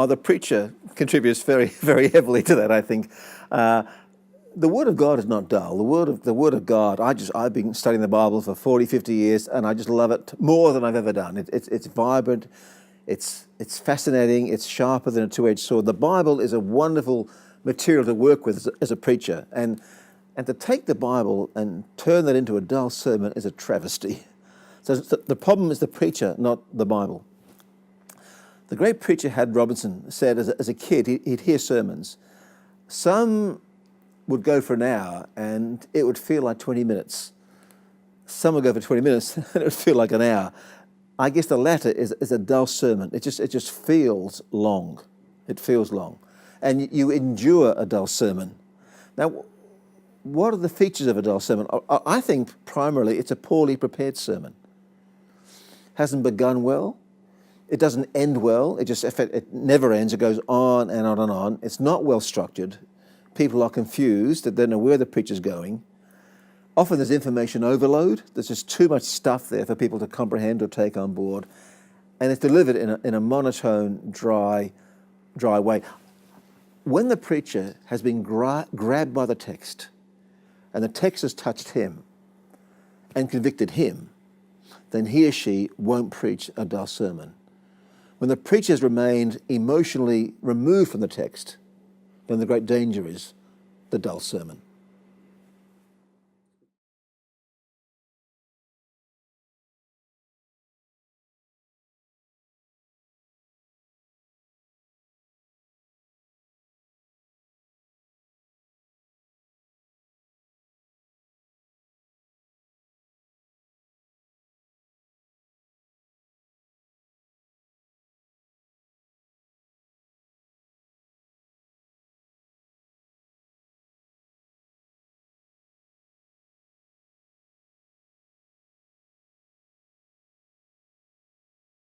Oh, the preacher contributes very, very heavily to that, I think. The Word of God is not dull. The Word of God, I've been studying the Bible for 40, 50 years, and I just love it more than I've ever done. It's vibrant, it's fascinating, it's sharper than a two-edged sword. The Bible is a wonderful material to work with as a preacher, and to take the Bible and turn that into a dull sermon is a travesty. So the problem is the preacher, not the Bible. The great preacher Had Robinson said as a kid, he'd hear sermons. Some would go for an hour and it would feel like 20 minutes. Some would go for 20 minutes and it would feel like an hour. I guess the latter is a dull sermon. It just feels long. It feels long. And you endure a dull sermon. Now, what are the features of a dull sermon? I think primarily it's a poorly prepared sermon. Hasn't begun well. It doesn't end well. It never ends. It goes on and on and on. It's not well structured. People are confused. They don't know where the preacher's going. Often there's information overload. There's just too much stuff there for people to comprehend or take on board. And it's delivered in a monotone, dry way. When the preacher has been grabbed by the text, and the text has touched him and convicted him, then he or she won't preach a dull sermon. When the preacher has remained emotionally removed from the text, then the great danger is the dull sermon.